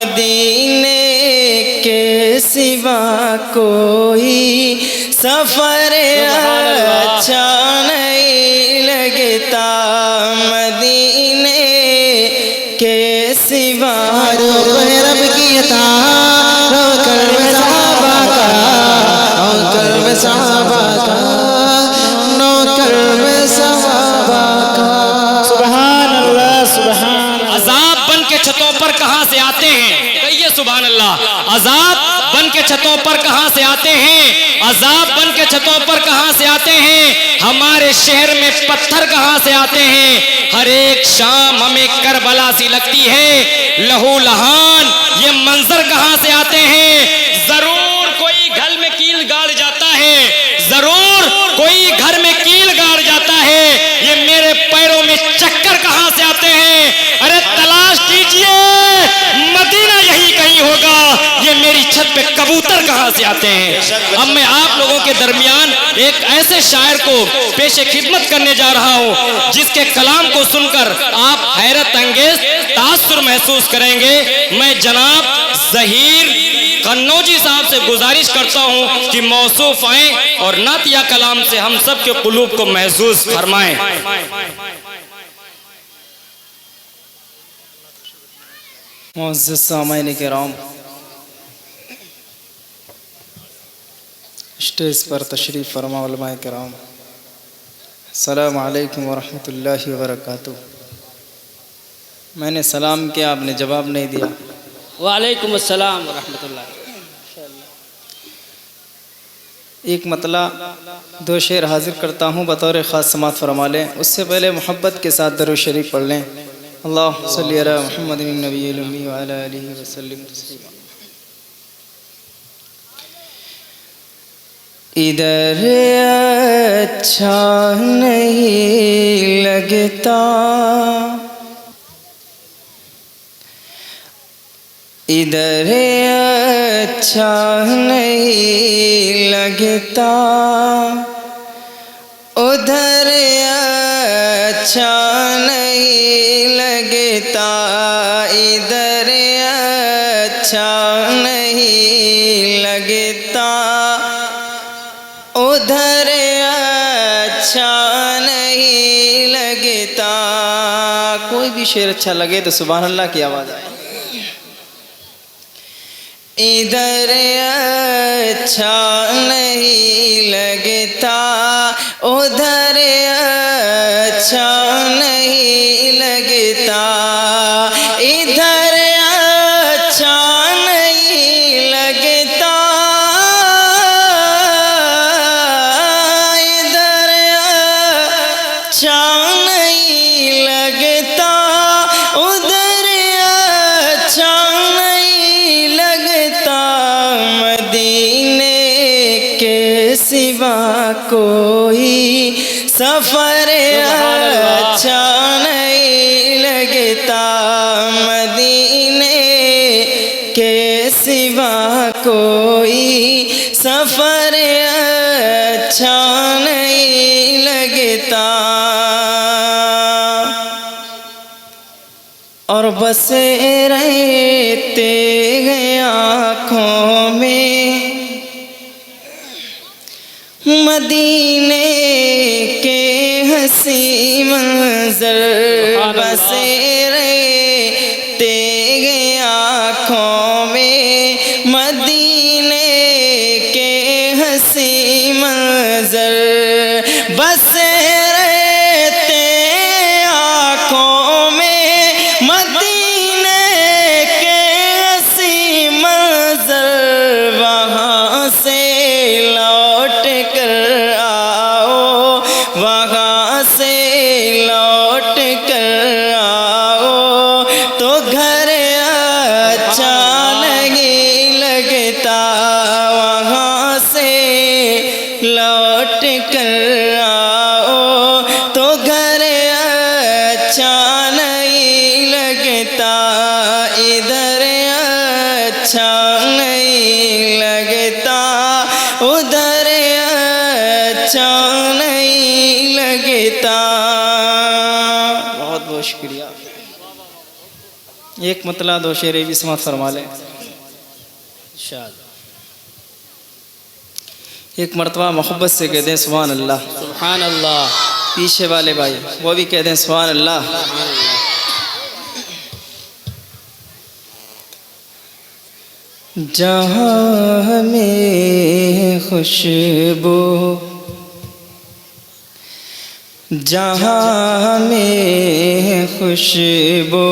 मदीने के सिवा कोई सफर अच्छा नहीं लगता। मदीने के सिवा रब की अता कल्ब सहाबा का कल्ब सहाबा का नो कल्ब सहाबा का। सुभान अल्लाह सुभान। अजाब बन के छतों पर कहां से आते हैं? कहिए सुभान अल्लाह। अजाब बन के छतों पर कहां से आते हैं? अजाब बन के छतों पर कहां से आते हैं? हमारे शहर में पत्थर कहां से आते हैं? हर एक शाम हमें करबला सी लगती है, लहू लहान ये मंजर कहां से आते हैं? जरूर कोई घर में कील गाड़ जाता है, जरूर कोई घर में कील गाड़ जाता है। ये मेरे पैरों में चक्कर कहां से आते हैं? अरे तलाश कीजिए, मदीना यही कहीं होगा। ये मेरी छत पे कबूतर कहां से आते हैं? अब मैं आप लोगों के दरमियान एक ऐसे शायर को पेशे खिदमत करने जा रहा हूं जिसके कलाम को सुनकर आप हैरत अंगेज तासुर महसूस करेंगे। मैं जनाब ज़हीर कन्नौजी साहब से गुजारिश करता हूं कि मौसूफ आए और नातिया कलाम से हम सब के कुलूब को महसूस फरमाएं। मुअज़्ज़िज़ सामईन किराम, स्टेज पर तशरीफ़ फरमा उलमाए किराम, अस्सलामु अलैकुम व रहमतुल्लाहि व बरकातुहू। मैंने सलाम किया, आपने जवाब नहीं दिया। वालेकुम अस्सलाम व रहमतुल्लाह। एक मतला दो शेर हाजिर करता हूँ, बतौर ख़ास समात फरमा लें। उससे पहले मोहब्बत के साथ दरूद शरीफ पढ़ लें। अल्लाहुम्मा सल्ली अला मुहम्मदिन नबिय्यिल उम्मी व अला आलिहि व सल्लिम तस्लीमा। इधर अच्छा नहीं लगता, इधर अच्छा नहीं लगता, उधर अच्छा नहीं लगता, इधर अच्छा नहीं लगता, उधर अच्छा नहीं लगता। कोई भी शेर अच्छा लगे तो सुभान अल्लाह की आवाज़ आए। इधर अच्छा नहीं लगता, उधर अच्छा नहीं लगता, इधर अच्छा नहीं लगता, इधर अच्छा नहीं लगता, उधर अच्छा नहीं लगता। मदीने के सिवा कोई सफर अच्छा नहीं लगता। मदीने के सिवा कोई सफर अच्छा नहीं लगता। और बसे रहते हैं आँखों में मदीने के हंसी मंजर, बसे रहते हैं आँखों में मदीने के हंसी मंजर, बसे रहते आँखों में मदीने के हंसी मंजर। वहाँ से लौट कर आओ, वहाँ से लौट कर आओ, तो घर अच्छा नहीं लगता। वहाँ से लौट कर आओ, तो घर अच्छा नहीं लगता, इधर अच्छा नहीं लगता, उधर अच्छा नहीं लगता। बहुत बहुत शुक्रिया। एक मतला दो शेर भी समात फरमा लें। इंशाअल्लाह। एक मरतबा मोहब्बत से कह दें सुभान अल्लाह। सुभान अल्लाह। पीछे वाले भाई वो भी कह दें सुभान अल्लाह। जहाँ में खुशबू, जहाँ में खुशबू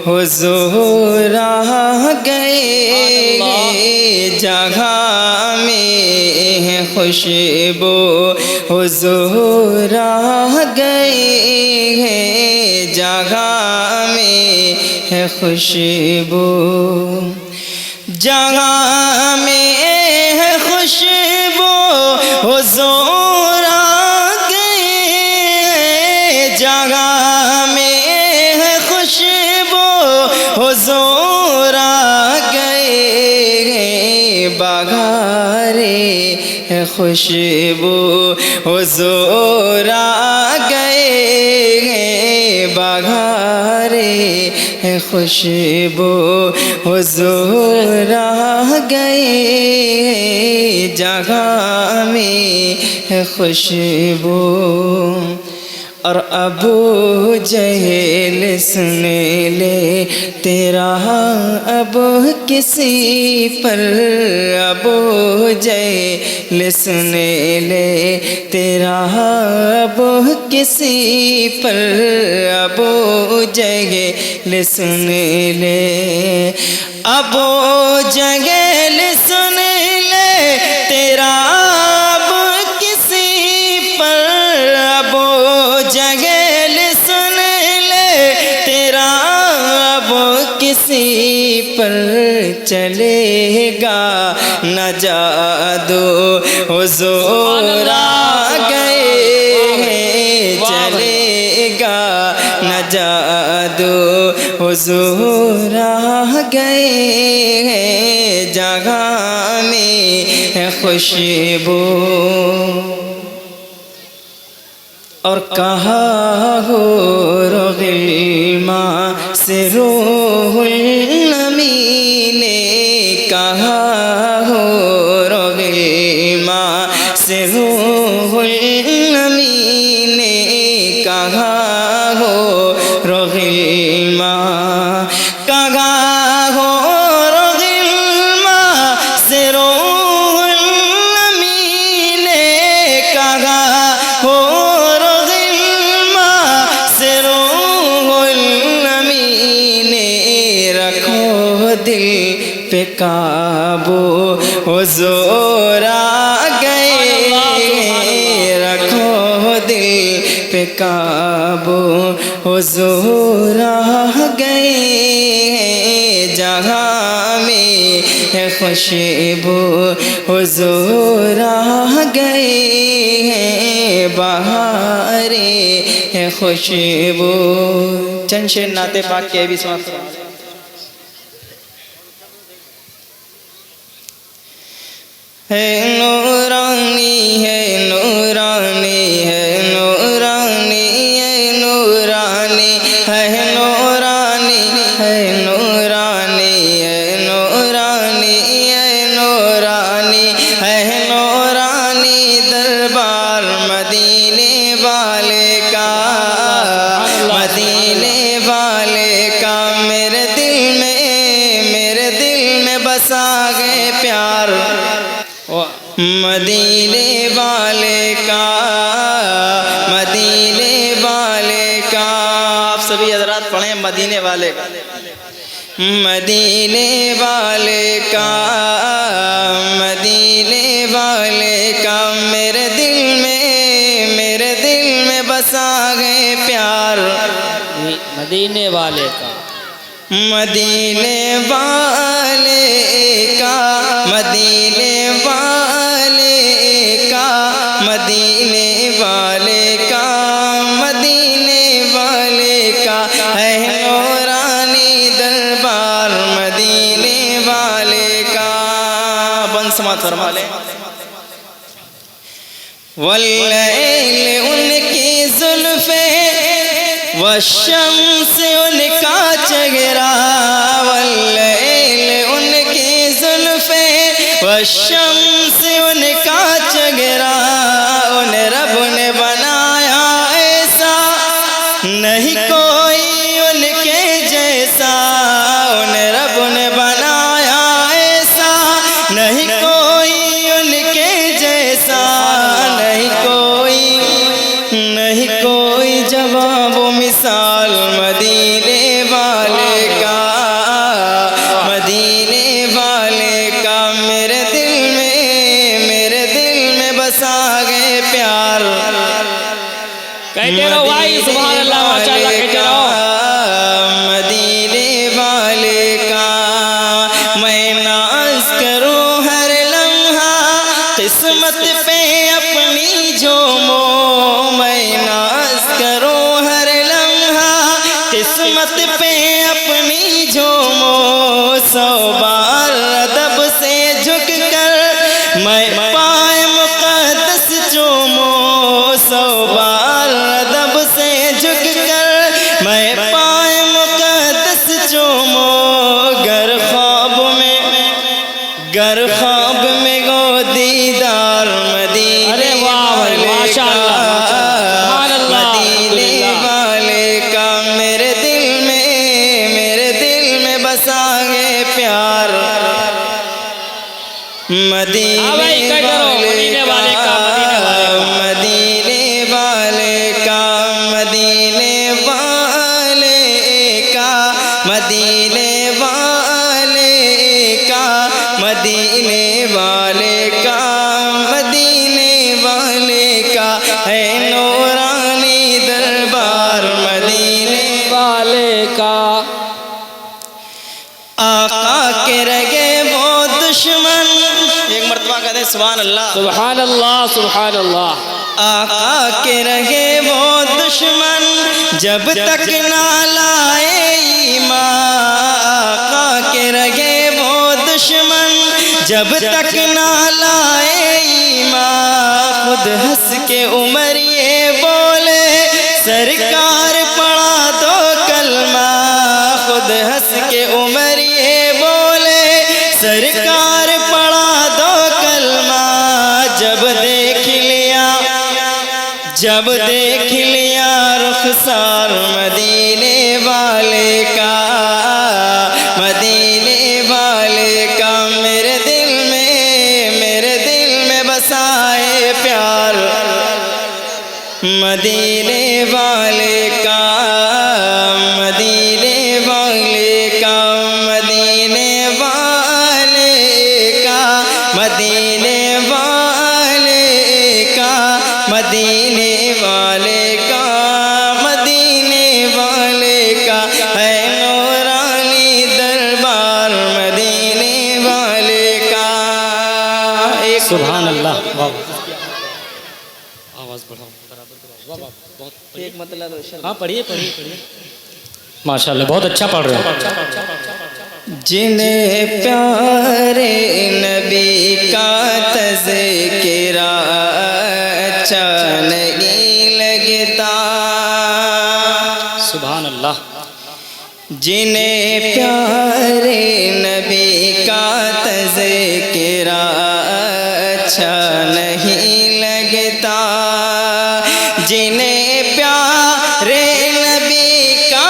हुज़ूर आ गए, जहाँ में खुशबू हुज़ूर आ गए, जहाँ में है खुशबू, जहाँ में है खुशबू हुज़ूर आ गए, जहाँ में है खुशबू हुज़ूर आ गए, बहारे है खुशबू हुज़ूर आ गए, बहारे है खुशबू हुज़ूर आ गए, जहाँ में है खुशबू। और अबू जहल सुन ले तेरा अब किसी पर, अबू जहल सुन ले तेरा अब किसी पर, अबू जहल सुन ले, अबू जहल सुन ले तेरा अब किसी पर, अबू जहल सुन ले तेरा अब किसी पर, चलेगा न जादू हुज़ूर आ गए, चलेगा न जादू हुज़ूर आ गए, जहाँ में है खुशबू। और कहा हो गिल्मा से रूहुल अमी ने, कहा हो गिल्मा से रूहुल अमी ने, कहा हो गिल्मा, कहा हो गिल्मा से रूहुल अमी ने, कहा हो पे काबू हुज़ूर आ गए, रखो दिल पे काबू हुज़ूर आ गए, जहाँ में है खुशबू हुज़ूर आ गए, बहारे है खुशबू। चंद शेर नाते पाक के भी समाप्त। है नूरानी है नूरानी है नूरानी है नूरानी है नूरानी है नूरानी है नूरानी है नूरानी है नूरानी, दरबार मदीने वाले का, मदीने वाले का, मेरे दिल में बसा गए प्यार, मदीने वाले का, मदीने वाले का। आप सभी हज़रात पढ़ें मदीने वाले का, मदीने वाले का, मदीने वाले का, मेरे दिल में बसा गए प्यार, मदीने वाले का, मदीने वाले का, मदीने वाले का, मदीने वाले का, मदीने वाले का है नूरानी दरबार, मदीने वाले का। बंद समात फरमा ले। वल्लैल उनकी जुल्फ़े वशम्स उनका चेहरा वल्लैल उनकी जुल्फे वशम्स उनका चेहरा उन रब ने बनाया ऐसा नहीं कोई उनके जैसा उन रब ने बनाया ऐसा नहीं कोई उनके जैसा नहीं कोई जवाब मिसाल मदीने वाले का मेरे दिल में बसा गए प्यार कहते रहो भाई सुभान अल्लाह माशाअल्लाह कहते रहो मदीने वाले का मैं नाज करूं हर लम्हा किस्मत पे अपनी जो मैं नाज करूं हर लम्हा किस्मत पे अपनी जो सौ बार अदब से झुक कर मैं पाए मुक़द्दस चूमो सौ बार अदब से झुक कर मैं पाए मुक़द्दस चूमो गर ख्वाब में गो दीदार मदीने अरे वाह भाई माशाअल्लाह सुभान अल्लाह मदीने वाले का मेरे दिल में बसा गए प्यार मदीने वाले का मदीने वाले का मदीने वाले का मदीने वाले का मदीने वाले का मदीने वाले का है नूरानी दरबार मदीने वाले का आका के रगे वो दुश्मन एक मर्तबा कहते हैं सुभान अल्लाह सुभान अल्लाह सुभान अल्लाह आका के रगे वो दुश्मन जब तक ना लाए ईमान आका के रगे वो दुश्मन जब तक ना लाए ईमान खुद हंस के उमर ये बोले सरकार पढ़ा दो कलमा खुद हंस के उमर ये बोले सरकार पढ़ा दो कलमा जब देख लिया रुखसार मदीने वाले का मेरे दिल में बसाए प्यार मदीने वाले का मदीने वाले का मदीने वाले का मदीने वाले का मदीने वाले का मदीने वाले का है नूरानी दरबार मदीने वाले का एक सुभान अल्लाह आवाज बढ़ाओ वाह वाह बहुत एक मतलब हाँ पढ़िए माशाल्लाह बहुत अच्छा पढ़ रहे हो जिन्हें प्यारे नबी का तज़किरा अच्छा नहीं लगता सुभान अल्लाह जिन्हें प्यारे नबी का तज़किरा अच्छा नहीं लगता जिन्हें प्यारे नबी का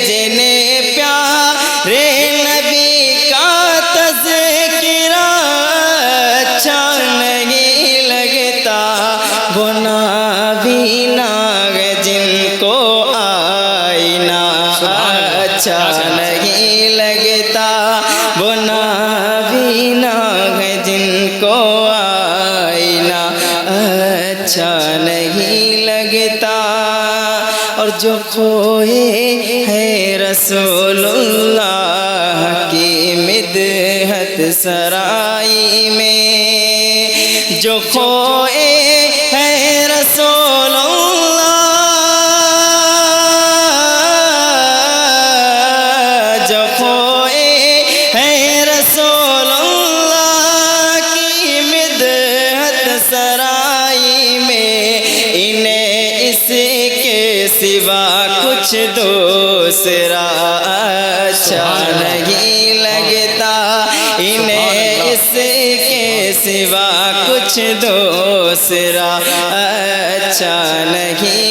जिन्हें प्यारे नबी का तज़किरा अच्छा नहीं लगता गुनाह भी नाग जिनको आईना अच्छा नहीं लगता गुनाह भी नाग जिनको आईना अच्छा नहीं लगता और जो खोए है रसूलुल्लाह की मिदहत सराई में जो खोए है रसूलुल्लाह जो खोए है रसूलुल्लाह की मिदहत कुछ दूसरा अच्छा नहीं लगता, इन्हें इसके सिवा कुछ दूसरा अच्छा नहीं